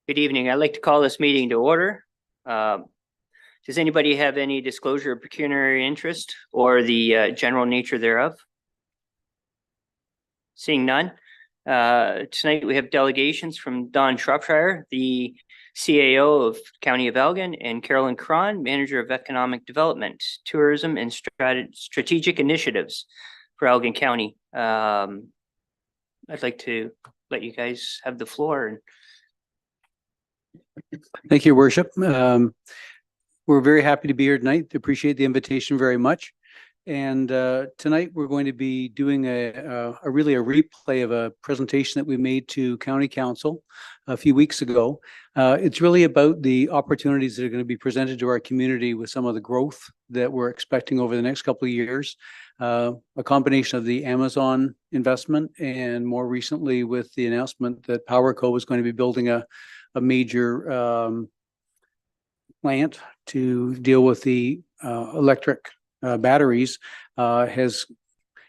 Good evening. I'd like to call this meeting to order. Does anybody have any disclosure of pecuniary interest or the general nature thereof? Seeing none. Tonight we have delegations from Don Shropshire, the CAO of County of Elgin, and Carolyn Krahn, Manager of Economic Development, Tourism and Strategic Initiatives for Elgin County. I'd like to let you guys have the floor. Thank you, Worship. We're very happy to be here tonight. Appreciate the invitation very much. And tonight we're going to be doing a replay of a presentation that we made to County Council a few weeks ago. It's really about the opportunities that are going to be presented to our community with some of the growth that we're expecting over the next couple of years. A combination of the Amazon investment and more recently with the announcement that PowerCo is going to be building a major plant to deal with the electric batteries has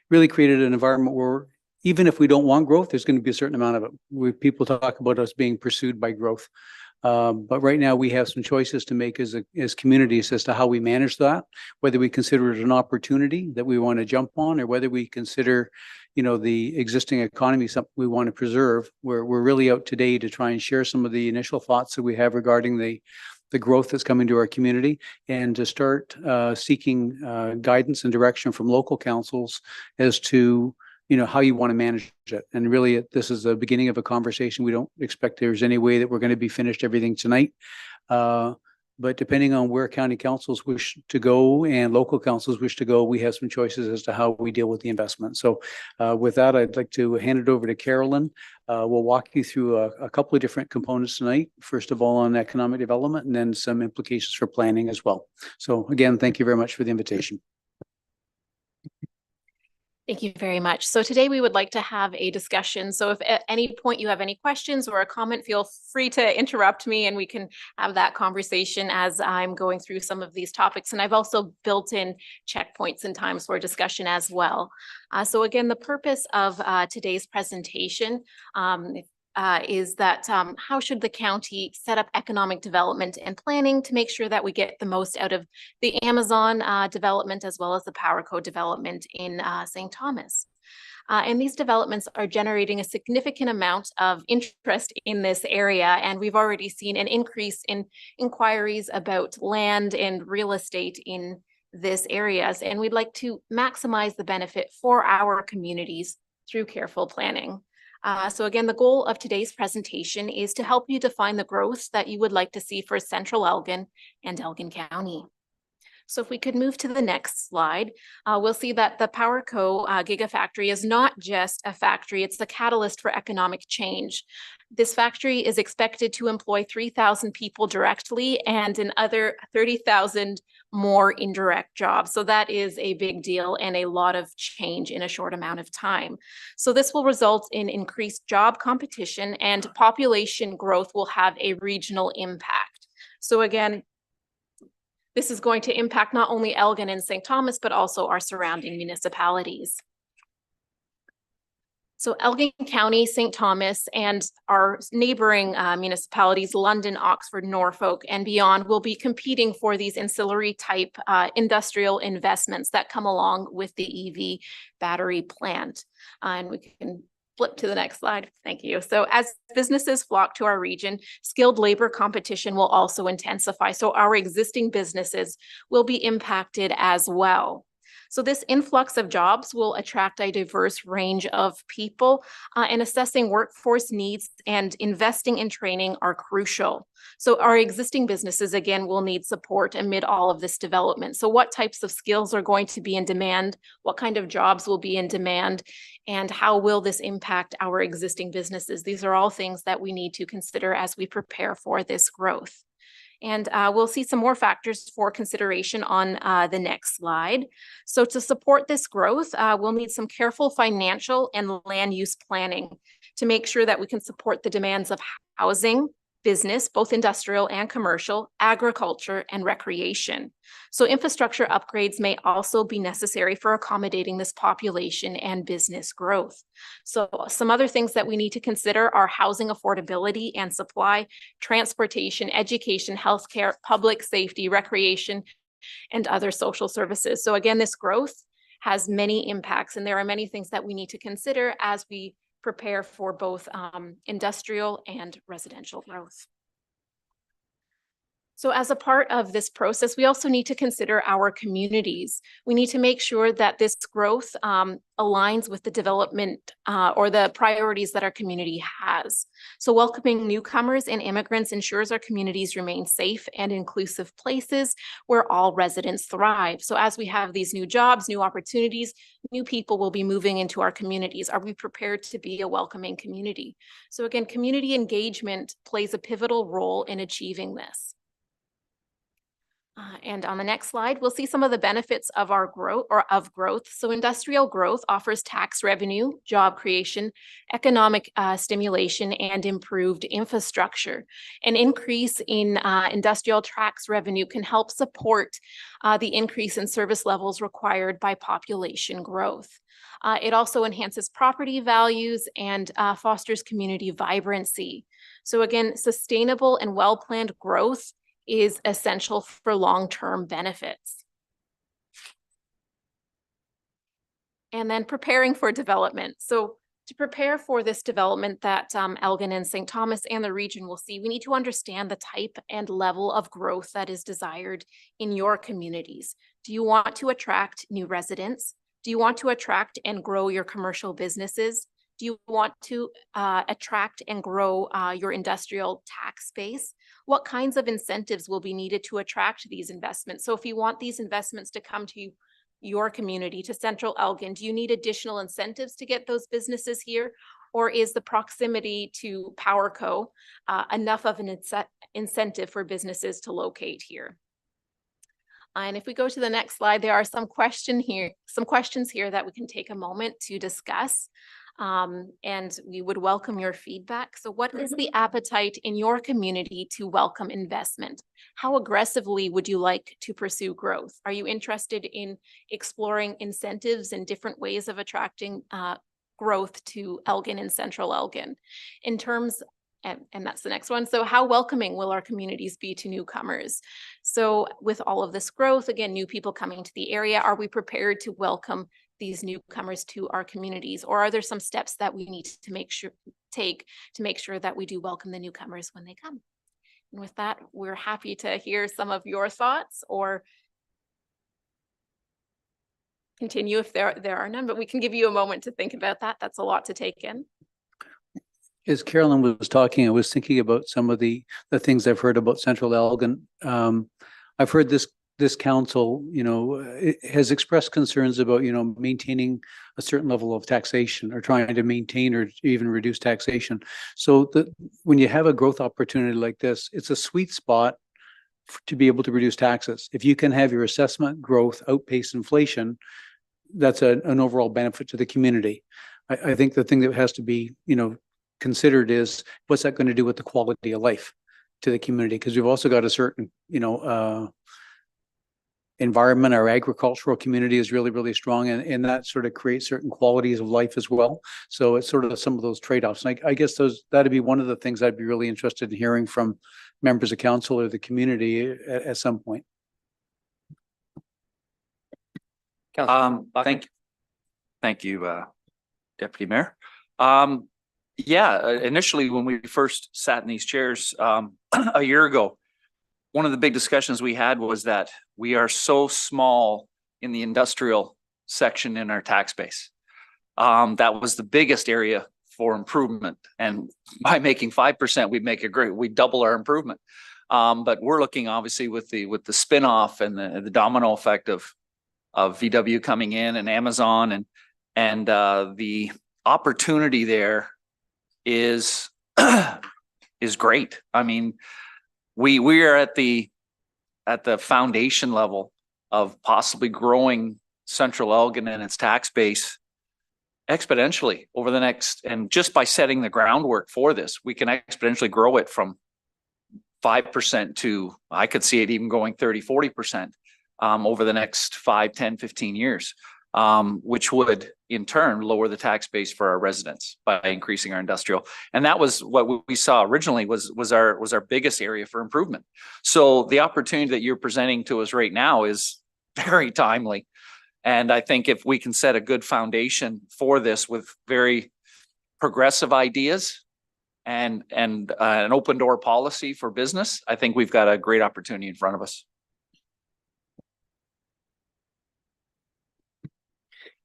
really created an environment where even if we don't want growth, there's going to be a certain amount of it. People talk about us being pursued by growth. But right now we have some choices to make as communities as to how we manage that, whether we consider it an opportunity that we want to jump on or whether we consider, the existing economy something we want to preserve. We're really out today to try and share some of the initial thoughts that we have regarding the growth that's coming to our community and to start seeking guidance and direction from local councils as to how you want to manage it. And really, this is the beginning of a conversation. We don't expect there's any way that we're going to be finished everything tonight. But depending on where county councils wish to go and local councils wish to go, we have some choices as to how we deal with the investment. So with that, I'd like to hand it over to Carolyn. We'll walk you through a couple of different components tonight. First of all, on economic development and then some implications for planning as well. So again, thank you very much for the invitation. Thank you very much. So today we would like to have a discussion. So if at any point you have any questions or a comment, feel free to interrupt me and we can have that conversation as I'm going through some of these topics. And I've also built in checkpoints and times for discussion as well. So again, the purpose of today's presentation is that how should the county set up economic development and planning to make sure that we get the most out of the Amazon development as well as the PowerCo development in St. Thomas. And these developments are generating a significant amount of interest in this area. And we've already seen an increase in inquiries about land and real estate in this areas. And we'd like to maximize the benefit for our communities through careful planning. So again, the goal of today's presentation is to help you define the growth that you would like to see for Central Elgin and Elgin County. So if we could move to the next slide, we'll see that the PowerCo Gigafactory is not just a factory, it's the catalyst for economic change. This factory is expected to employ 3,000 people directly and another 30,000 more indirect jobs. So that is a big deal and a lot of change in a short amount of time. So this will result in increased job competition and population growth will have a regional impact. So again, this is going to impact not only Elgin and St. Thomas, but also our surrounding municipalities. So Elgin County, St. Thomas, and our neighboring municipalities, London, Oxford, Norfolk, and beyond, will be competing for these ancillary type industrial investments that come along with the EV battery plant. And we can flip to the next slide. Thank you. So as businesses flock to our region, skilled labor competition will also intensify. So our existing businesses will be impacted as well. So this influx of jobs will attract a diverse range of people, and assessing workforce needs and investing in training are crucial. So our existing businesses, again, will need support amid all of this development. So what types of skills are going to be in demand? What kind of jobs will be in demand? And how will this impact our existing businesses? These are all things that we need to consider as we prepare for this growth. And we'll see some more factors for consideration on the next slide. So to support this growth, we'll need some careful financial and land use planning to make sure that we can support the demands of housing, business, both industrial and commercial, agriculture, and recreation. So infrastructure upgrades may also be necessary for accommodating this population and business growth. So some other things that we need to consider are housing affordability and supply, transportation, education, healthcare, public safety, recreation, and other social services. So again, this growth has many impacts, and there are many things that we need to consider as we prepare for both industrial and residential growth. So as a part of this process, we also need to consider our communities. We need to make sure that this growth aligns with the development or the priorities that our community has. So welcoming newcomers and immigrants ensures our communities remain safe and inclusive places where all residents thrive. So as we have these new jobs, new opportunities, new people will be moving into our communities. Are we prepared to be a welcoming community? So again, community engagement plays a pivotal role in achieving this. And on the next slide, we'll see some of the benefits of our growth. So industrial growth offers tax revenue, job creation, economic stimulation, and improved infrastructure. An increase in industrial tax revenue can help support the increase in service levels required by population growth. It also enhances property values and fosters community vibrancy. So again, sustainable and well-planned growth is essential for long-term benefits. And then preparing for development. So to prepare for this development that Elgin and St. Thomas and the region will see, we need to understand the type and level of growth that is desired in your communities. Do you want to attract new residents? Do you want to attract and grow your commercial businesses? Do you want to attract and grow your industrial tax base? What kinds of incentives will be needed to attract these investments? So if you want these investments to come to your community, to Central Elgin, do you need additional incentives to get those businesses here? Or is the proximity to PowerCo enough of an incentive for businesses to locate here? And if we go to the next slide, there are some questions here that we can take a moment to discuss. And we would welcome your feedback. So what is the appetite in your community to welcome investment? How aggressively would you like to pursue growth? Are you interested in exploring incentives and different ways of attracting growth to Elgin and Central Elgin? In terms, and that's the next one. So how welcoming will our communities be to newcomers? So with all of this growth, again, new people coming to the area, are we prepared to welcome these newcomers to our communities? Or are there some steps that we need to take to make sure that we do welcome the newcomers when they come? And with that, we're happy to hear some of your thoughts or continue if there are none, but we can give you a moment to think about that. That's a lot to take in. As Carolyn was talking, I was thinking about some of the things I've heard about Central Elgin. I've heard this council, has expressed concerns about, maintaining a certain level of taxation or trying to maintain or even reduce taxation. So when you have a growth opportunity like this, it's a sweet spot to be able to reduce taxes. If you can have your assessment growth outpace inflation, that's an overall benefit to the community. I think the thing that has to be, considered is what's that going to do with the quality of life to the community? Because we've also got a certain, environment. Our agricultural community is really, really strong, and that sort of creates certain qualities of life as well. So it's sort of some of those trade-offs. And I guess that'd be one of the things I'd be really interested in hearing from members of council or the community at some point. Thank you, Deputy Mayor. Initially when we first sat in these chairs a year ago, one of the big discussions we had was that we are so small in the industrial section in our tax base. That was the biggest area for improvement. And by making 5%, we double our improvement. But we're looking obviously with the spin-off and the domino effect of VW coming in and Amazon and the opportunity there is great. I mean, we are at the foundation level of possibly growing Central Elgin and its tax base exponentially over the next, and just by setting the groundwork for this, we can exponentially grow it from 5% to, I could see it even going 30, 40% over the next 5, 10, 15 years, which would in turn lower the tax base for our residents by increasing our industrial. And that was what we saw originally was our biggest area for improvement. So the opportunity that you're presenting to us right now is very timely. And I think if we can set a good foundation for this with very progressive ideas and an open door policy for business, I think we've got a great opportunity in front of us.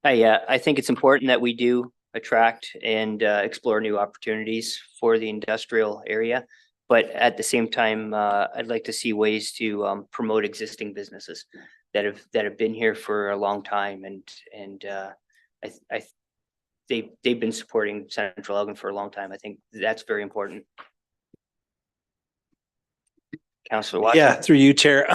I think it's important that we do attract and explore new opportunities for the industrial area. But at the same time, I'd like to see ways to promote existing businesses that have been here for a long time, and they've been supporting Central Elgin for a long time. I think that's very important. Councillor Watson. Yeah, through you, Chair.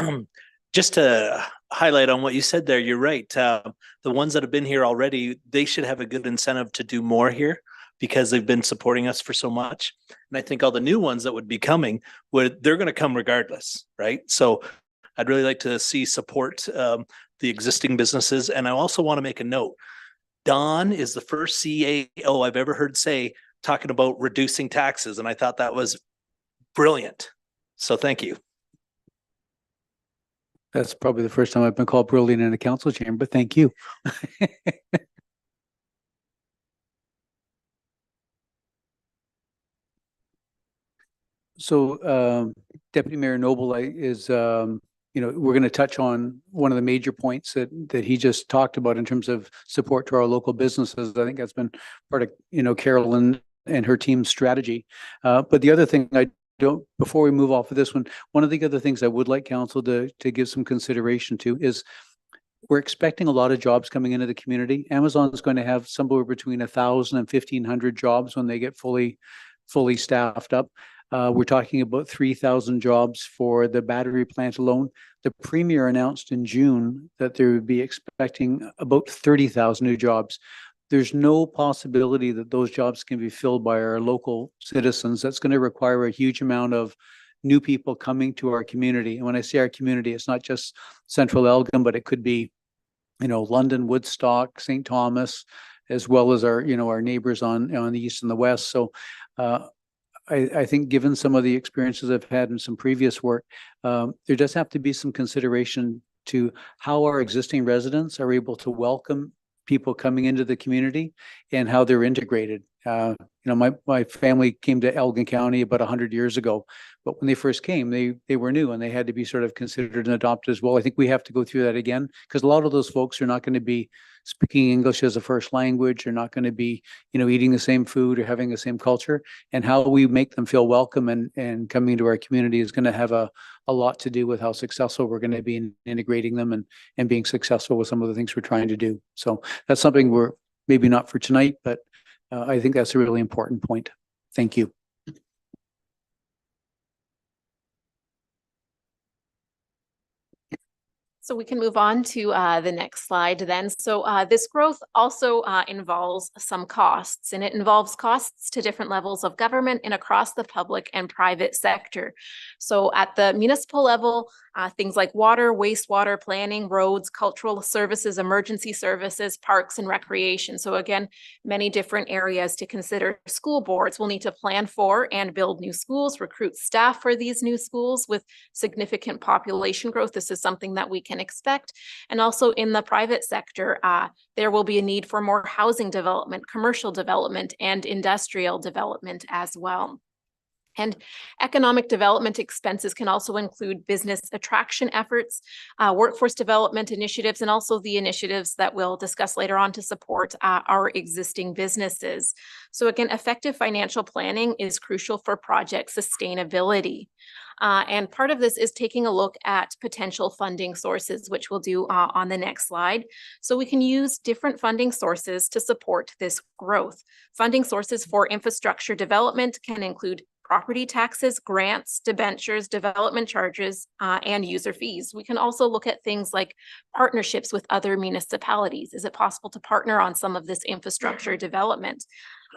Just to highlight on what you said there, you're right. The ones that have been here already, they should have a good incentive to do more here because they've been supporting us for so much. And I think all the new ones that would be coming, they're going to come regardless, right? So I'd really like to see support the existing businesses. And I also want to make a note. Don is the first CAO I've ever heard say talking about reducing taxes. And I thought that was brilliant. So thank you. That's probably the first time I've been called brilliant in a council chamber, but thank you. So Deputy Mayor Noble is, we're going to touch on one of the major points that he just talked about in terms of support to our local businesses. I think that's been part of, Carolyn and her team's strategy. But the other thing before we move off of this one of the other things I would like council to give some consideration to is we're expecting a lot of jobs coming into the community. Amazon is going to have somewhere between 1,000 and 1,500 jobs when they get fully staffed up. We're talking about 3,000 jobs for the battery plant alone. The Premier announced in June that they would be expecting about 30,000 new jobs. There's no possibility that those jobs can be filled by our local citizens. That's going to require a huge amount of new people coming to our community. And when I say our community, it's not just Central Elgin, but it could be, London, Woodstock, St. Thomas, as well as our neighbors on the east and the west. So I think given some of the experiences I've had in some previous work, there does have to be some consideration to how our existing residents are able to welcome people coming into the community and how they're integrated. My family came to Elgin County about 100 years ago, but when they first came, they were new and they had to be sort of considered and adopted as well. I think we have to go through that again because a lot of those folks are not going to be speaking English as a first language. They're not going to be, eating the same food or having the same culture, and how we make them feel welcome and coming into our community is going to have a lot to do with how successful we're going to be in integrating them and being successful with some of the things we're trying to do. So that's something we're maybe not for tonight, but I think that's a really important point. Thank you. So we can move on to the next slide then. So this growth also involves some costs, and it involves costs to different levels of government and across the public and private sector. So at the municipal level, things like water, wastewater, planning, roads, cultural services, emergency services, parks and recreation. So again, many different areas to consider. School boards will need to plan for and build new schools, recruit staff for these new schools with significant population growth. This is something that we can expect. And also in the private sector, there will be a need for more housing development, commercial development, and industrial development as well. And economic development expenses can also include business attraction efforts, workforce development initiatives, and also the initiatives that we'll discuss later on to support our existing businesses. So again, effective financial planning is crucial for project sustainability. And part of this is taking a look at potential funding sources, which we'll do on the next slide. So we can use different funding sources to support this growth. Funding sources for infrastructure development can include property taxes, grants, debentures, development charges, and user fees. We can also look at things like partnerships with other municipalities. Is it possible to partner on some of this infrastructure development?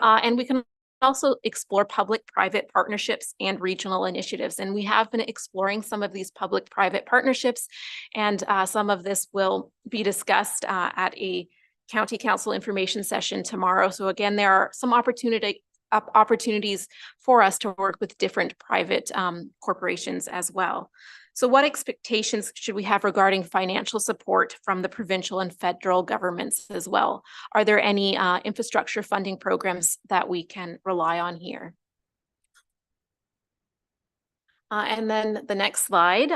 And we can also explore public-private partnerships and regional initiatives. And we have been exploring some of these public-private partnerships, and some of this will be discussed at a County Council information session tomorrow. So again, there are some opportunities for us to work with different private corporations as well. So what expectations should we have regarding financial support from the provincial and federal governments as well? Are there any infrastructure funding programs that we can rely on here? And then the next slide.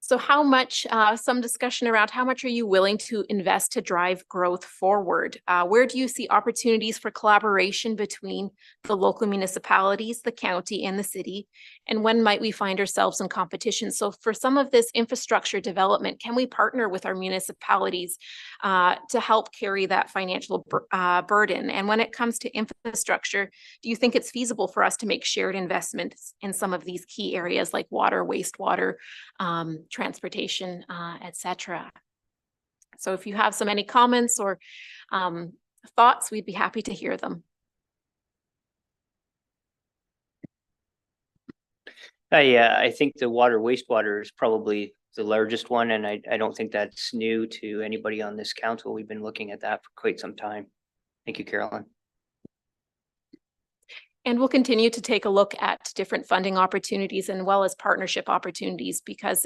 So how much, some discussion around how much are you willing to invest to drive growth forward? Where do you see opportunities for collaboration between the local municipalities, the county, and the city? And when might we find ourselves in competition? So for some of this infrastructure development, can we partner with our municipalities to help carry that financial burden? And when it comes to infrastructure, do you think it's feasible for us to make shared investments in some of these key areas like water, wastewater, transportation, etc. So if you have any comments or thoughts, we'd be happy to hear them. I think the water wastewater is probably the largest one, and I don't think that's new to anybody on this council. We've been looking at that for quite some time. Thank you, Carolyn. And we'll continue to take a look at different funding opportunities as well as partnership opportunities, because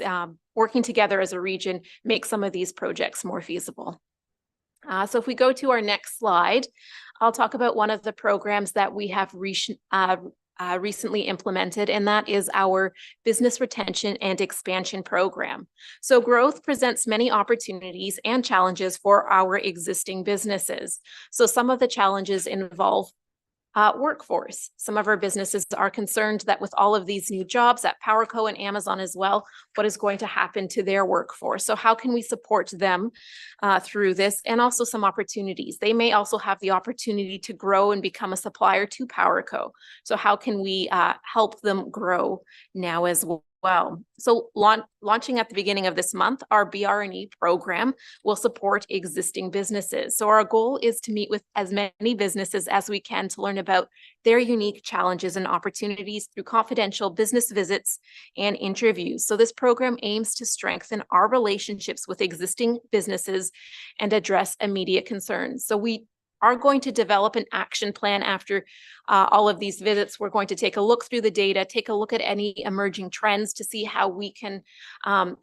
working together as a region makes some of these projects more feasible. So if we go to our next slide, I'll talk about one of the programs that we have recently implemented, and that is our Business Retention and Expansion Program. So growth presents many opportunities and challenges for our existing businesses. So some of the challenges involve workforce. Some of our businesses are concerned that with all of these new jobs at PowerCo and Amazon as well, what is going to happen to their workforce? So how can we support them through this? And also some opportunities. They may also have the opportunity to grow and become a supplier to PowerCo. So how can we help them grow now as well? So launching at the beginning of this month, our BR&E program will support existing businesses. So our goal is to meet with as many businesses as we can to learn about their unique challenges and opportunities through confidential business visits and interviews. So this program aims to strengthen our relationships with existing businesses and address immediate concerns. So we are going to develop an action plan after all of these visits. We're going to take a look through the data, take a look at any emerging trends to see how we can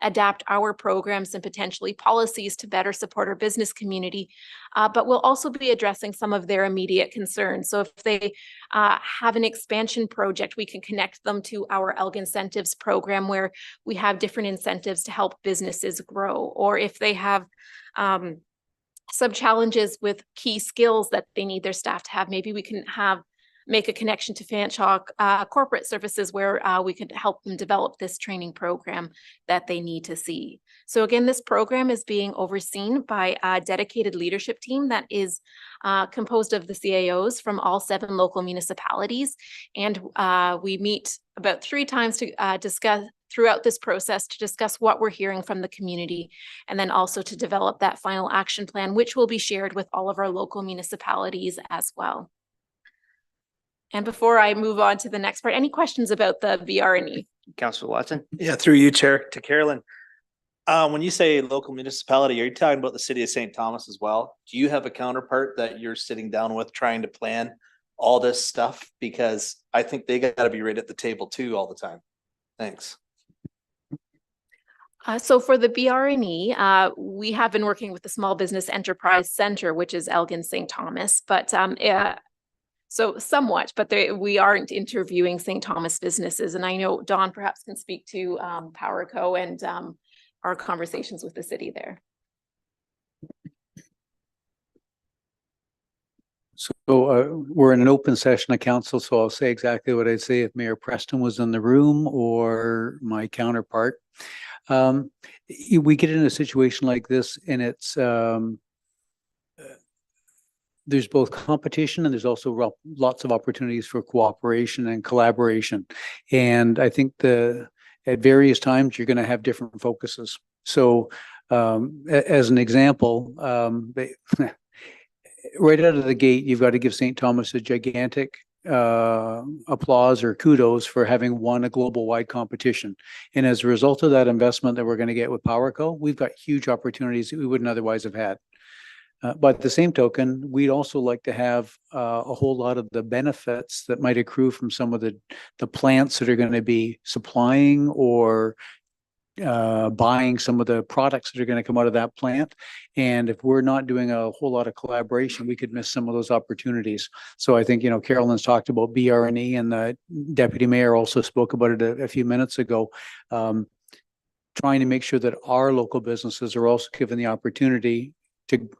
adapt our programs and potentially policies to better support our business community. But we'll also be addressing some of their immediate concerns. So if they have an expansion project, we can connect them to our Elgin Incentives program, where we have different incentives to help businesses grow. Or if they have some challenges with key skills that they need their staff to have, maybe we can make a connection to Fanshawe corporate services, where we could help them develop this training program that they need to see. So again, this program is being overseen by a dedicated leadership team that is composed of the CAOs from all 7 local municipalities. And we meet about 3 times to discuss throughout this process to discuss what we're hearing from the community, and then also to develop that final action plan, which will be shared with all of our local municipalities as well. And before I move on to the next part, any questions about the BR&E? Councillor Watson? Yeah, through you, Chair, to Carolyn. When you say local municipality, are you talking about the city of St. Thomas as well? Do you have a counterpart that you're sitting down with trying to plan all this stuff? Because I think they got to be right at the table too all the time. Thanks. So for the BR&E, we have been working with the Small Business Enterprise Center, which is Elgin St. Thomas, but so somewhat, but we aren't interviewing St. Thomas businesses. And I know Don perhaps can speak to PowerCo and our conversations with the city there. So we're in an open session of council, so I'll say exactly what I'd say if Mayor Preston was in the room or my counterpart. We get in a situation like this, and it's there's both competition and there's also lots of opportunities for cooperation and collaboration. And I think at various times you're going to have different focuses. So as an example, right out of the gate, you've got to give St. Thomas a gigantic applause or kudos for having won a global wide competition. And as a result of that investment that we're going to get with PowerCo, we've got huge opportunities that we wouldn't otherwise have had. But at the same token, we'd also like to have a whole lot of the benefits that might accrue from some of the plants that are going to be supplying or buying some of the products that are going to come out of that plant. And if we're not doing a whole lot of collaboration, we could miss some of those opportunities. So I think, Carolyn's talked about BR&E, and the deputy mayor also spoke about it a few minutes ago. Trying to make sure that our local businesses are also given the opportunity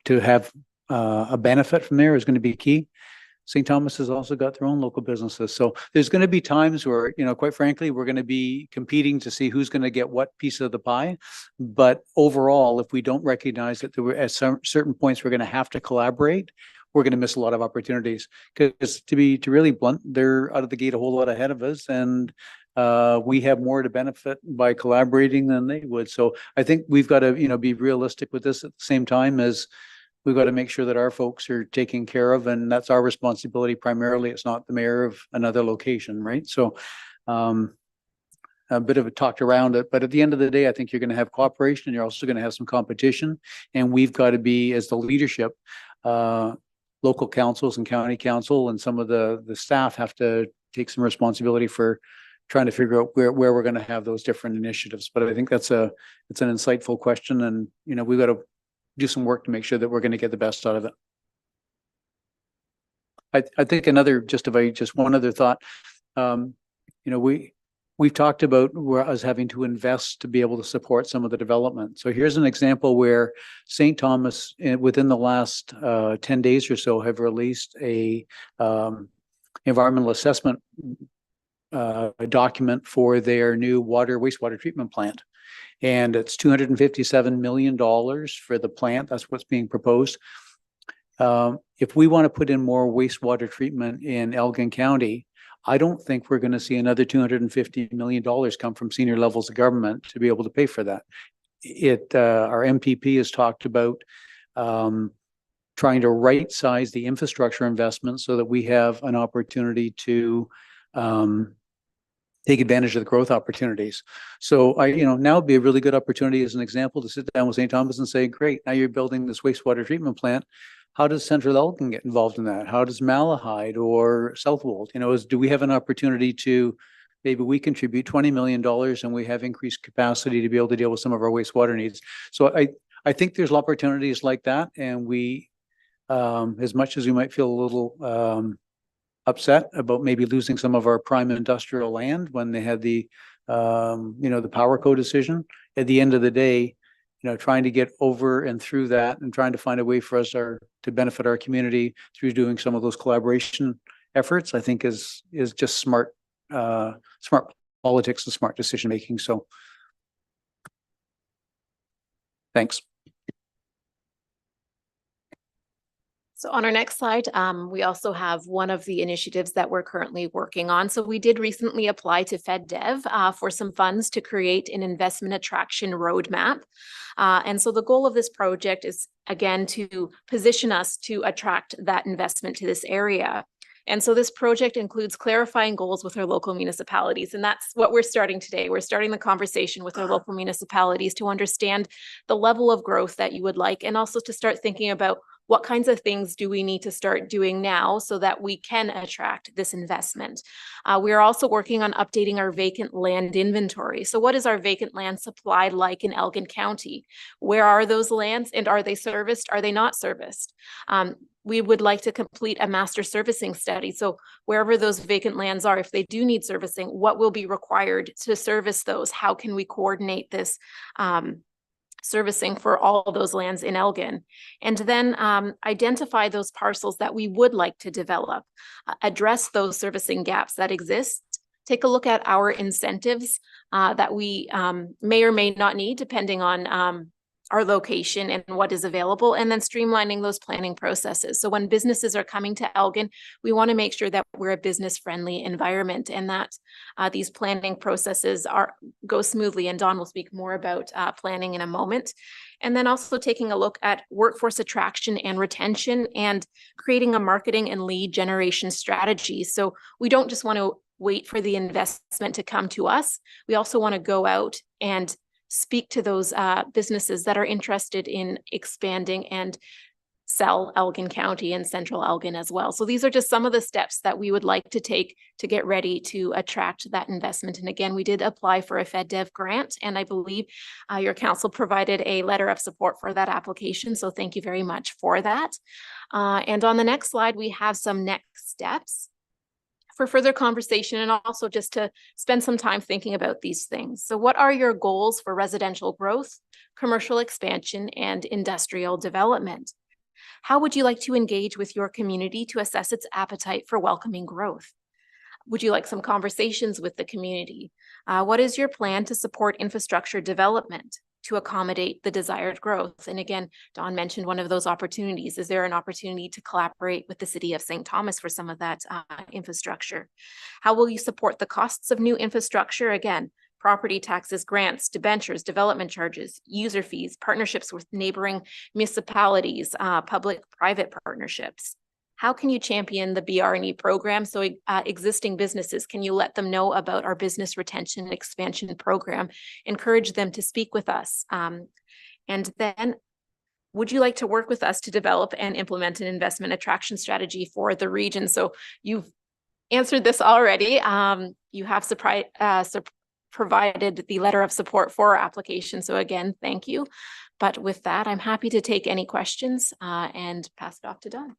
to have a benefit from there is going to be key. St. Thomas has also got their own local businesses. So there's going to be times where, quite frankly, we're going to be competing to see who's going to get what piece of the pie. But overall, if we don't recognize that at certain points we're going to have to collaborate, we're going to miss a lot of opportunities. Because to really blunt, they're out of the gate a whole lot ahead of us, and we have more to benefit by collaborating than they would. So I think we've got to, be realistic with this at the same time as we've got to make sure that our folks are taken care of, and that's our responsibility primarily. It's not the mayor of another location, right? So a bit of a talked around it, but at the end of the day, I think you're going to have cooperation, and you're also going to have some competition, and we've got to be, as the leadership, local councils and county council and some of the staff have to take some responsibility for trying to figure out where we're going to have those different initiatives. But I think it's an insightful question, and we've got to do some work to make sure that we're going to get the best out of it. I think just one other thought, we've talked about us having to invest to be able to support some of the development. So here's an example where St. Thomas, within the last 10 days or so, have released a environmental assessment document for their new wastewater treatment plant. And it's $257 million for the plant. That's what's being proposed. If we want to put in more wastewater treatment in Elgin County, I don't think we're going to see another $250 million come from senior levels of government to be able to pay for that. Our MPP has talked about trying to right size the infrastructure investment so that we have an opportunity to take advantage of the growth opportunities. So now would be a really good opportunity as an example to sit down with St. Thomas and say, great, now you're building this wastewater treatment plant. How does Central Elgin get involved in that? How does Malahide or Southwold? Do we have an opportunity to, maybe we contribute $20 million and we have increased capacity to be able to deal with some of our wastewater needs. So I think there's opportunities like that. And we, as much as we might feel a little upset about maybe losing some of our prime industrial land when they had the PowerCo decision, at the end of the day, trying to get over and through that and trying to find a way for us to benefit our community through doing some of those collaboration efforts, I think is just smart politics and smart decision making. So thanks. So on our next slide, we also have one of the initiatives that we're currently working on. So we did recently apply to FedDev for some funds to create an investment attraction roadmap. And so the goal of this project is, again, to position us to attract that investment to this area. And so this project includes clarifying goals with our local municipalities. And that's what we're starting today. We're starting the conversation with our local municipalities to understand the level of growth that you would like, and also to start thinking about what kinds of things do we need to start doing now so that we can attract this investment. We are also working on updating our vacant land inventory. So what is our vacant land supply like in Elgin County? Where are those lands, and are they serviced? Are they not serviced? We would like to complete a master servicing study. So wherever those vacant lands are, if they do need servicing, what will be required to service those? How can we coordinate this servicing for all of those lands in Elgin? And then identify those parcels that we would like to develop, address those servicing gaps that exist, take a look at our incentives that we may or may not need, depending on our location and what is available, and then streamlining those planning processes. So when businesses are coming to Elgin, we want to make sure that we're a business-friendly environment and that these planning processes go smoothly. And Don will speak more about planning in a moment. And then also taking a look at workforce attraction and retention and creating a marketing and lead generation strategy. So we don't just want to wait for the investment to come to us. We also want to go out and speak to those businesses that are interested in expanding and sell Elgin County and Central Elgin as well. So these are just some of the steps that we would like to take to get ready to attract that investment. And again, we did apply for a FedDev grant, and I believe your council provided a letter of support for that application. So thank you very much for that. And on the next slide, we have some next steps for further conversation and also just to spend some time thinking about these things. So what are your goals for residential growth, commercial expansion, and industrial development? How would you like to engage with your community to assess its appetite for welcoming growth? Would you like some conversations with the community? What is your plan to support infrastructure development to accommodate the desired growth? And again, Don mentioned one of those opportunities. Is there an opportunity to collaborate with the city of St. Thomas for some of that infrastructure? How will you support the costs of new infrastructure? Again, property taxes, grants, debentures, development charges, user fees, partnerships with neighboring municipalities, public-private partnerships. How can you champion the BR&E program? So existing businesses, can you let them know about our business retention and expansion program? Encourage them to speak with us. And then would you like to work with us to develop and implement an investment attraction strategy for the region? So you've answered this already. You have provided the letter of support for our application. So again, thank you. But with that, I'm happy to take any questions and pass it off to Don.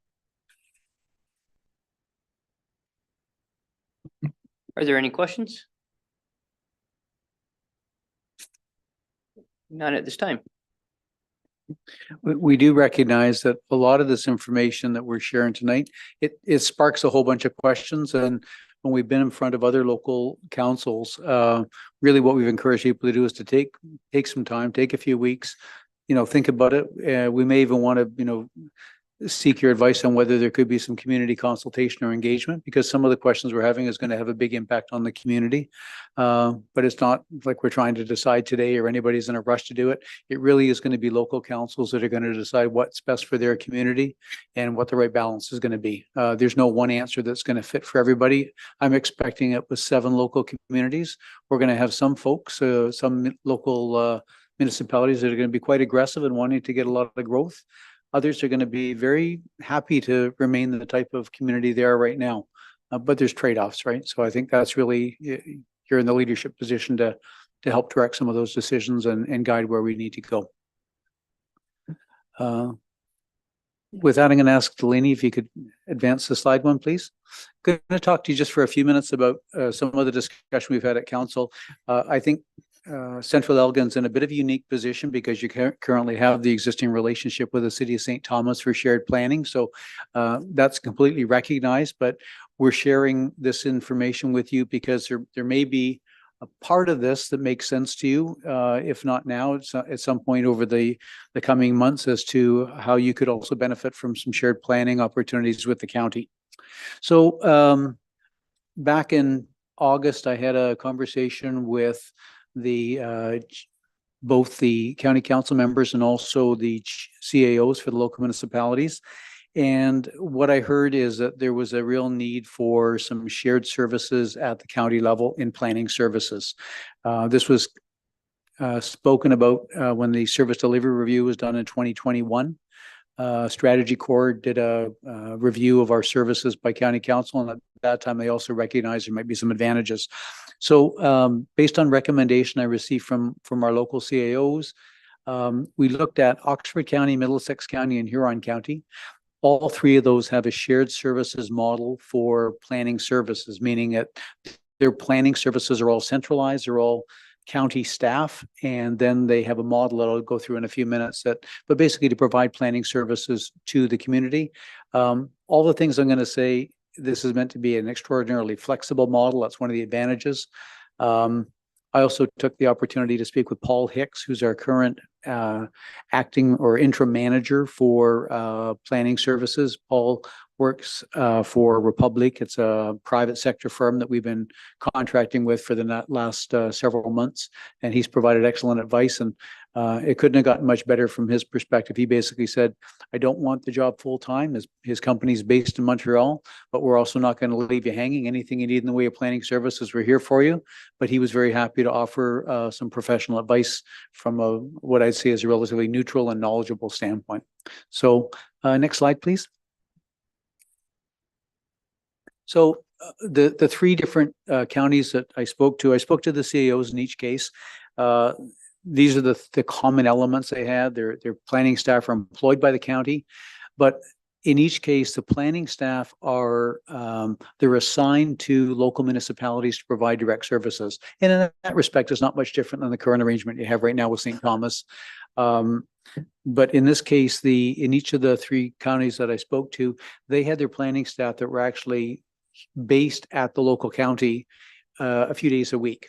Are there any questions? None at this time. We do recognize that a lot of this information that we're sharing tonight, it sparks a whole bunch of questions. And when we've been in front of other local councils, really what we've encouraged people to do is to take some time, take a few weeks, think about it. We may even want to, seek your advice on whether there could be some community consultation or engagement, because some of the questions we're having is going to have a big impact on the community. But it's not like we're trying to decide today or anybody's in a rush to do it. It really is going to be local councils that are going to decide what's best for their community and what the right balance is going to be. There's no one answer that's going to fit for everybody. I'm expecting it with 7 local communities. We're going to have some folks, some local municipalities that are going to be quite aggressive and wanting to get a lot of growth. Others are going to be very happy to remain the type of community they are right now. But there's trade-offs, right? So I think that's really, you're in the leadership position to help direct some of those decisions and guide where we need to go. With that, I'm going to ask Delaney if you could advance the slide one, please. I'm going to talk to you just for a few minutes about some of the discussion we've had at council. I think Central Elgin's in a bit of a unique position because you currently have the existing relationship with the city of St. Thomas for shared planning. So that's completely recognized, but we're sharing this information with you because there may be a part of this that makes sense to you, if not now, at some point over the coming months, as to how you could also benefit from some shared planning opportunities with the county. So back in August, I had a conversation with both the county council members and also the CAOs for the local municipalities. And what I heard is that there was a real need for some shared services at the county level in planning services. This was spoken about when the service delivery review was done in 2021. Strategy Corps did a review of our services by county council, and at that time they also recognized there might be some advantages. So based on recommendation I received from our local CAOs, we looked at Oxford County, Middlesex County, and Huron County. All 3 of those have a shared services model for planning services, meaning that their planning services are all centralized, they're all county staff, and then they have a model that I'll go through in a few minutes but basically to provide planning services to the community. All the things I'm going to say, this is meant to be an extraordinarily flexible model. That's one of the advantages. I also took the opportunity to speak with Paul Hicks, who's our current acting or interim manager for planning services. Paul works for Republic. It's a private sector firm that we've been contracting with for the last several months, and he's provided excellent advice, and it couldn't have gotten much better from his perspective. He basically said, I don't want the job full time. His company's based in Montreal, but we're also not going to leave you hanging. Anything you need in the way of planning services, we're here for you. But he was very happy to offer some professional advice from what I'd say is a relatively neutral and knowledgeable standpoint. So next slide, please. So the three different counties that I spoke to the CAOs in each case. These are the common elements they had. Their planning staff are employed by the county, but in each case, the planning staff are they're assigned to local municipalities to provide direct services. And in that respect, it's not much different than the current arrangement you have right now with St. Thomas. But in this case, in each of the three counties that I spoke to, they had their planning staff that were actually based at the local county a few days a week.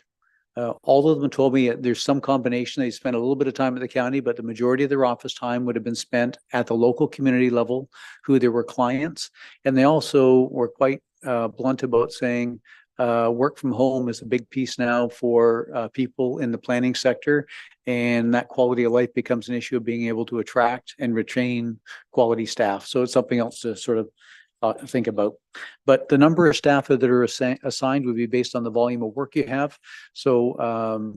All of them told me there's some combination. They spent a little bit of time at the county, but the majority of their office time would have been spent at the local community level, who there were clients. And they also were quite blunt about saying work from home is a big piece now for people in the planning sector. And that quality of life becomes an issue of being able to attract and retain quality staff. So it's something else to sort of think about. But the number of staff that are assigned would be based on the volume of work you have. So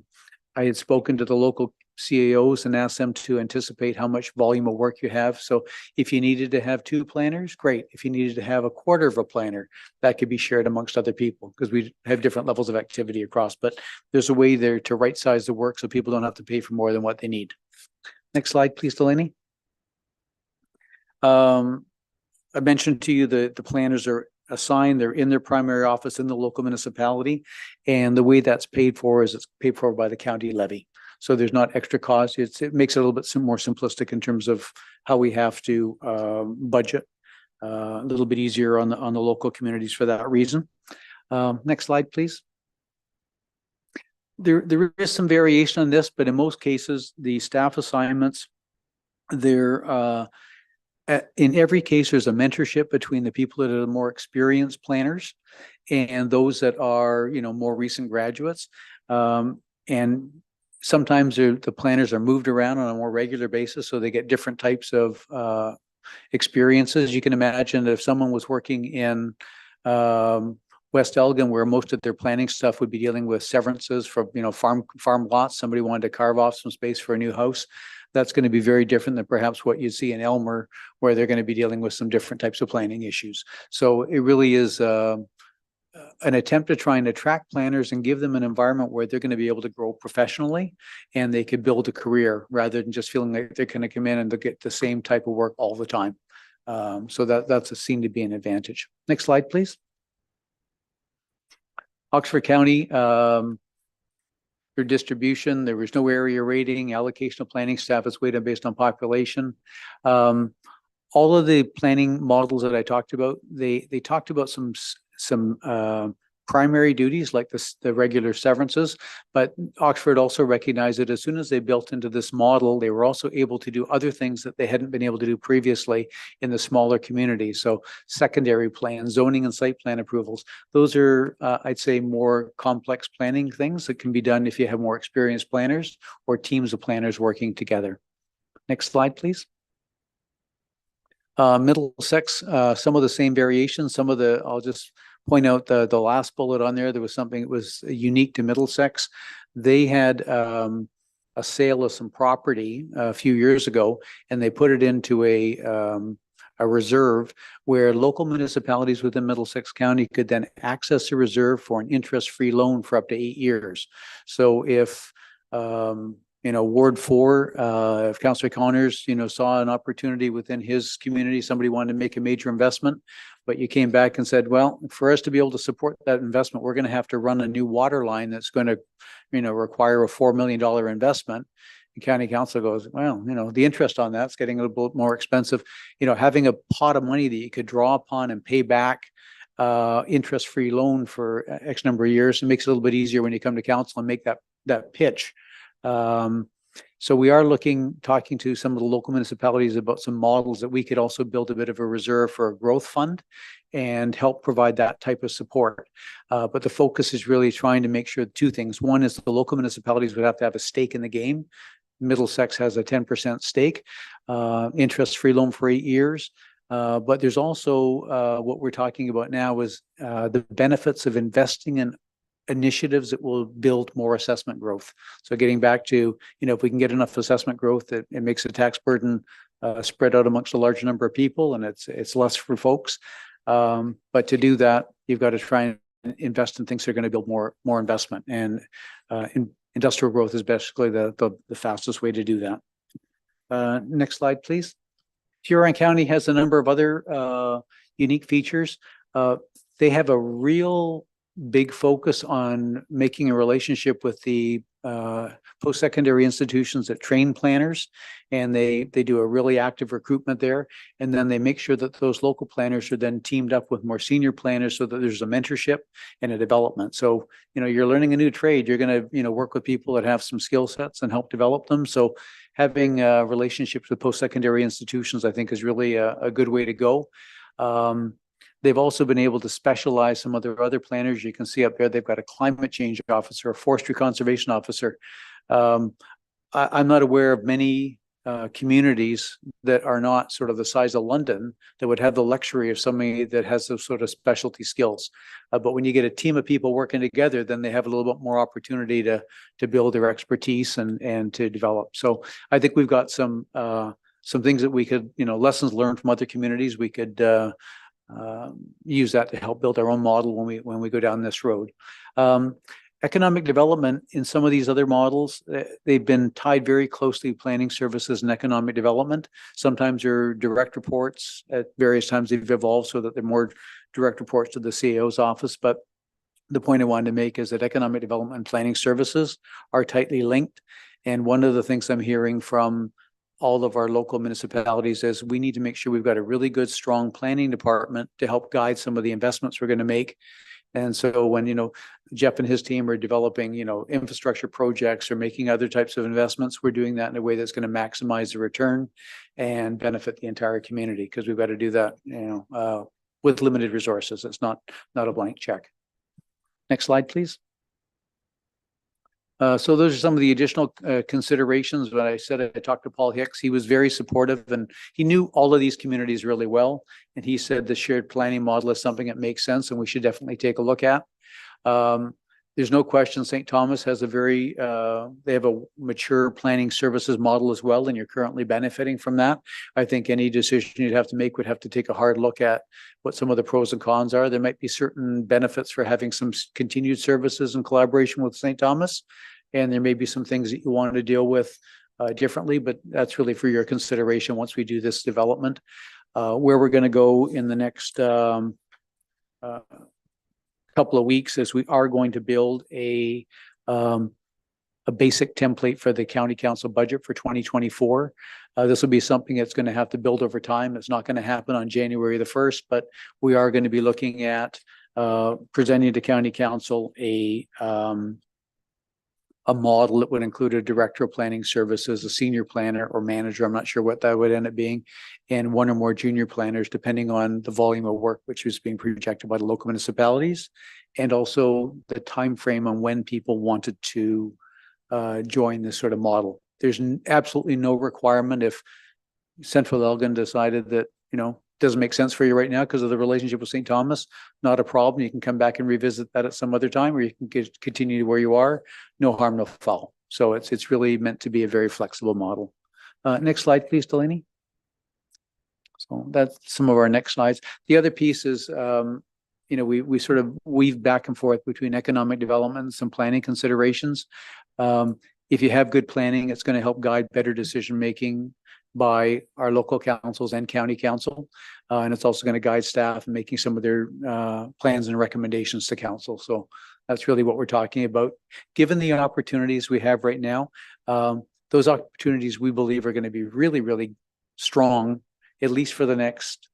I had spoken to the local CAOs and asked them to anticipate how much volume of work you have. So if you needed to have 2 planners, great. If you needed to have a quarter of a planner, that could be shared amongst other people, because we have different levels of activity across. But there's a way there to right size the work so people don't have to pay for more than what they need. Next slide, please, Delaney. I mentioned to you the planners are assigned, they're in their primary office in the local municipality. And the way that's paid for is it's paid for by the county levy. So there's not extra cost. It makes it a little bit more simplistic in terms of how we have to budget. A little bit easier on the local communities for that reason. Next slide, please. There is some variation on this, but in most cases, the staff assignments, they're in every case, there's a mentorship between the people that are the more experienced planners and those that are, more recent graduates. And sometimes the planners are moved around on a more regular basis, so they get different types of experiences. You can imagine that if someone was working in West Elgin, where most of their planning stuff would be dealing with severances from, farm lots, somebody wanted to carve off some space for a new house. That's going to be very different than perhaps what you see in Elmer, where they're going to be dealing with some different types of planning issues. So it really is an attempt to try and attract planners and give them an environment where they're going to be able to grow professionally and they could build a career rather than just feeling like they're going to come in and they'll get the same type of work all the time. So that's seen to be an advantage. Next slide, please. Oxford County, their distribution, there was no area rating, allocation of planning staff is weighted based on population. All of the planning models that I talked about, they talked about some primary duties like the regular severances, but Oxford also recognized that as soon as they built into this model, they were also able to do other things that they hadn't been able to do previously in the smaller communities. So secondary plans, zoning and site plan approvals, those are, I'd say, more complex planning things that can be done if you have more experienced planners or teams of planners working together. Next slide, please. Middlesex, some of the same variations, I'll just point out the last bullet on there. There was something that was unique to Middlesex. They had a sale of some property a few years ago, and they put it into a reserve where local municipalities within Middlesex County could then access the reserve for an interest-free loan for up to 8 years. So if Ward 4, if Councillor Connors, saw an opportunity within his community, somebody wanted to make a major investment, but you came back and said, well, for us to be able to support that investment, we're going to have to run a new water line that's going to, require a $4 million investment. And county council goes, well, the interest on that's getting a little bit more expensive. Having a pot of money that you could draw upon and pay back interest-free loan for X number of years, it makes it a little bit easier when you come to council and make that pitch. So we are talking to some of the local municipalities about some models that we could also build a bit of a reserve for a growth fund and help provide that type of support. But the focus is really trying to make sure two things. One is the local municipalities would have to have a stake in the game. Middlesex has a 10% stake, interest-free loan for 8 years. But there's also what we're talking about now is the benefits of investing in initiatives that will build more assessment growth. So getting back to, if we can get enough assessment growth, it makes the tax burden spread out amongst a larger number of people, and it's less for folks. But to do that, you've got to try and invest in things that are going to build more investment. And industrial growth is basically the fastest way to do that. Next slide, please. Huron County has a number of other unique features. They have a real big focus on making a relationship with the post-secondary institutions that train planners, and they do a really active recruitment there. And then they make sure that those local planners are then teamed up with more senior planners so that there's a mentorship and a development. So, you're learning a new trade, you're going to, work with people that have some skill sets and help develop them. So having relationships with post-secondary institutions, I think, is really a good way to go. They've also been able to specialize some other planners. You can see up there, they've got a climate change officer, a forestry conservation officer. I'm not aware of many communities that are not sort of the size of London that would have the luxury of somebody that has those sort of specialty skills. But when you get a team of people working together, then they have a little bit more opportunity to build their expertise and to develop. So I think we've got some things that we could, lessons learned from other communities. We could use that to help build our own model when we go down this road. Economic development in some of these other models, they've been tied very closely to planning services and economic development. Sometimes they're direct reports. At various times they've evolved so that they're more direct reports to the CAO's office. But the point I wanted to make is that economic development and planning services are tightly linked. And one of the things I'm hearing from all of our local municipalities is we need to make sure we've got a really good, strong planning department to help guide some of the investments we're going to make. And so when, Jeff and his team are developing, infrastructure projects or making other types of investments, we're doing that in a way that's going to maximize the return and benefit the entire community, because we've got to do that, with limited resources. It's not a blank check. Next slide, please. So those are some of the additional considerations. When I said I talked to Paul Hicks, he was very supportive and he knew all of these communities really well. And he said the shared planning model is something that makes sense and we should definitely take a look at. There's no question St. Thomas has they have a mature planning services model as well, and you're currently benefiting from that. I think any decision you'd have to make would have to take a hard look at what some of the pros and cons are. There might be certain benefits for having some continued services in collaboration with St. Thomas, and there may be some things that you want to deal with differently, but that's really for your consideration once we do this development. Where we're going to go in the next couple of weeks is we are going to build a basic template for the county council budget for 2024. This will be something that's going to have to build over time. It's not going to happen on January the 1st, but we are going to be looking at presenting to county council a model that would include a director of planning services, a senior planner or manager, I'm not sure what that would end up being, and one or more junior planners, depending on the volume of work which is being projected by the local municipalities, and also the time frame on when people wanted to join this sort of model. There's absolutely no requirement if Central Elgin decided that, doesn't make sense for you right now because of the relationship with St. Thomas, not a problem. You can come back and revisit that at some other time, or you can continue where you are. No harm, no foul. So it's really meant to be a very flexible model. Next slide, please, Delaney. So that's some of our next slides. The other piece is, we sort of weave back and forth between economic development and some planning considerations. If you have good planning, it's going to help guide better decision-making by our local councils and county council. And it's also going to guide staff in making some of their plans and recommendations to council. So that's really what we're talking about. Given the opportunities we have right now, those opportunities we believe are going to be really, really strong, at least for the next,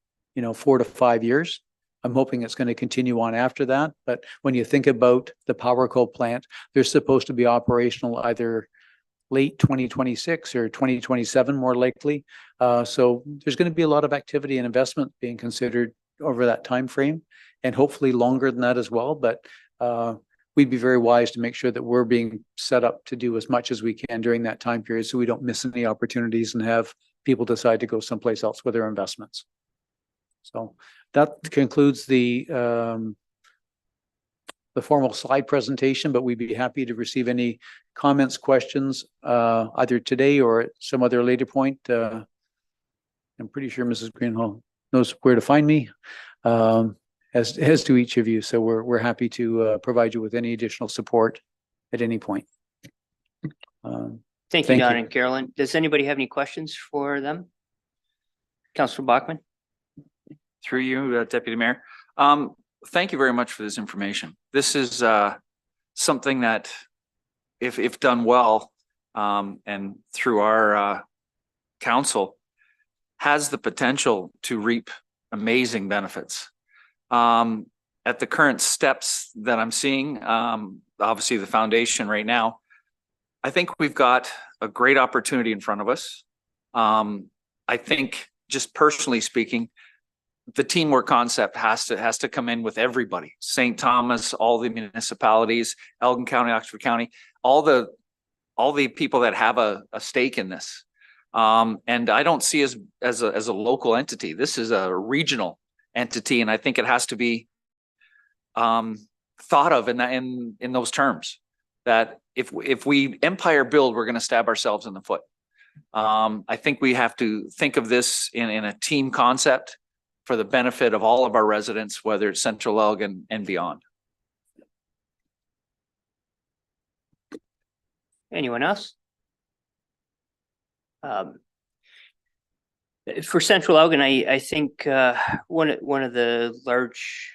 4 to 5 years. I'm hoping it's going to continue on after that. But when you think about the PowerCo plant, they're supposed to be operational either late 2026 or 2027 more likely. So there's going to be a lot of activity and investment being considered over that time frame, and hopefully longer than that as well. But we'd be very wise to make sure that we're being set up to do as much as we can during that time period, so we don't miss any opportunities and have people decide to go someplace else with their investments. So that concludes the formal slide presentation, but we'd be happy to receive any comments, questions, either today or at some other later point. I'm pretty sure Mrs. Greenhall knows where to find me, as do each of you. So we're happy to provide you with any additional support at any point. Thank you, Don and Carolyn. Does anybody have any questions for them? Councillor Bachman? Through you, Deputy Mayor. Thank you very much for this information. This is something that, if done well, and through our council, has the potential to reap amazing benefits. At the current steps that I'm seeing, obviously the foundation right now, I think we've got a great opportunity in front of us. I think, just personally speaking, the teamwork concept has to come in with everybody. St. Thomas, all the municipalities, Elgin County, Oxford County, all the people that have a stake in this. And I don't see as a local entity. This is a regional entity, and I think it has to be thought of in those terms. That if we empire build, we're going to stab ourselves in the foot. I think we have to think of this in a team concept for the benefit of all of our residents, whether it's Central Elgin and beyond. Anyone else? For Central Elgin, I think one of the large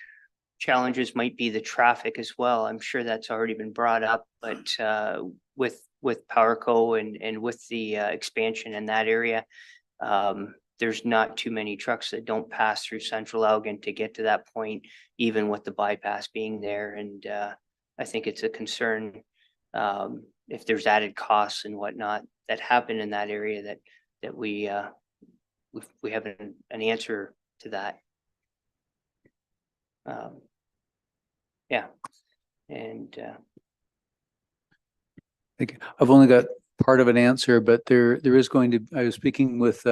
challenges might be the traffic as well. I'm sure that's already been brought up, but with PowerCo and with the expansion in that area, there's not too many trucks that don't pass through Central Elgin to get to that point, even with the bypass being there. And I think it's a concern if there's added costs and whatnot that happen in that area, that we have an answer to that. Yeah, and I've only got part of an answer, but there is going to. I was speaking with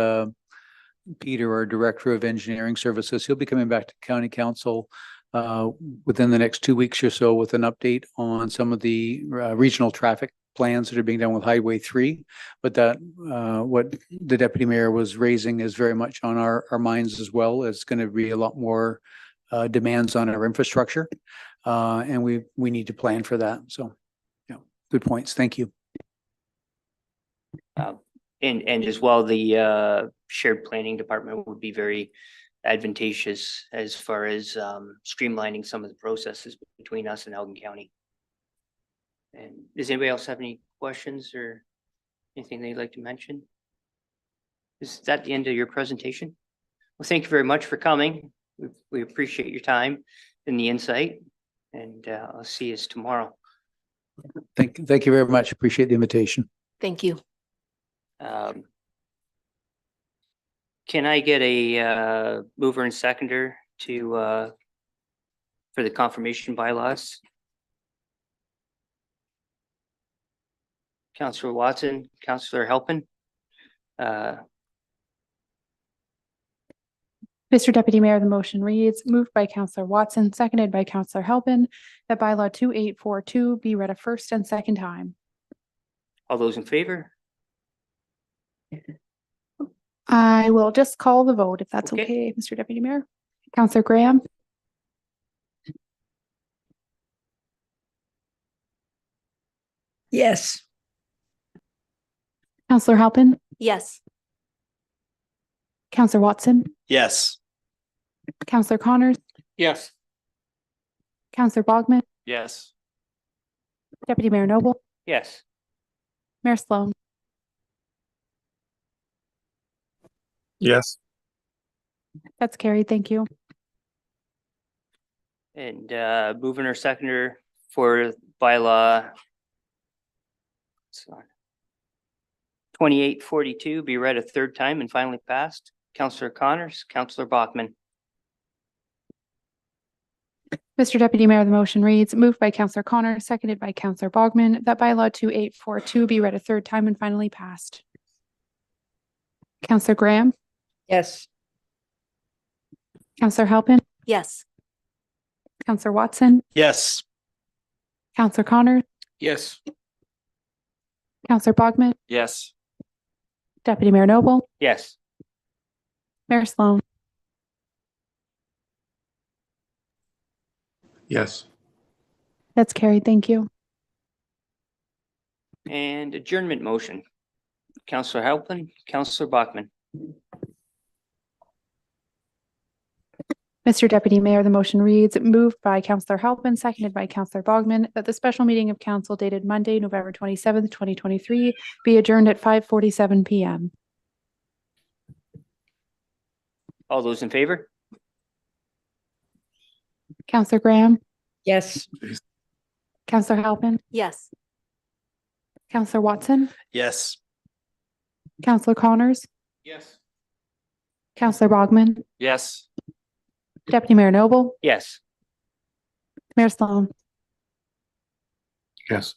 Peter, our Director of Engineering Services. He'll be coming back to County Council within the next 2 weeks or so with an update on some of the regional traffic plans that are being done with Highway 3. But that what the Deputy Mayor was raising is very much on our minds as well. It's going to be a lot more demands on our infrastructure, and we need to plan for that. So, yeah, good points. Thank you. And as well, the shared planning department would be very advantageous as far as streamlining some of the processes between us and Elgin County. And does anybody else have any questions or anything they'd like to mention? Is that the end of your presentation? Well, thank you very much for coming. We appreciate your time and the insight, and I'll see you tomorrow. Thank you very much. Appreciate the invitation. Thank you. Can I get a mover and seconder to for the confirmation bylaws? Councillor Watson, Councillor Halpin. Mr. Deputy Mayor, the motion reads, moved by Councillor Watson, seconded by Councillor Halpin, that bylaw 2842 be read a first and second time. All those in favor? I will just call the vote if that's Okay. okay, Mr. Deputy Mayor. Councillor Graham, Yes. Councillor Halpin, Yes. Councillor Watson, Yes. Councillor Connors, Yes. Councillor Bogman, Yes. Deputy Mayor Noble, Yes. Mayor Sloan. Yes. That's carried. Thank you. And moving or seconder for bylaw. 2842 be read a third time and finally passed. Counselor Connors, Counselor Bachman. Mr. Deputy Mayor, the motion reads, moved by Counselor Connor, seconded by Counselor Bogman, that bylaw 2842 be read a third time and finally passed. Counselor Graham, Yes. Counselor Halpin, Yes. Counselor Watson, Yes. Counselor Connor, Yes. Counselor Bogman, Yes. Deputy Mayor Noble, Yes. Mayor Sloan. Yes. That's carried. Thank you. And adjournment motion. Counselor Halpin, Counselor Bachman. Mr. Deputy Mayor, the motion reads, moved by Counselor Halpin, seconded by Counselor Bogman, that the special meeting of council dated Monday, November 27th, 2023 be adjourned at 5:47 PM. All those in favor? Counselor Graham, Yes. Counselor Halpin, Yes. Counselor Watson, Yes. Counselor Connors, Yes. Counselor Bogman, Yes. Deputy Mayor Noble, Yes. Mayor Sloan. Yes.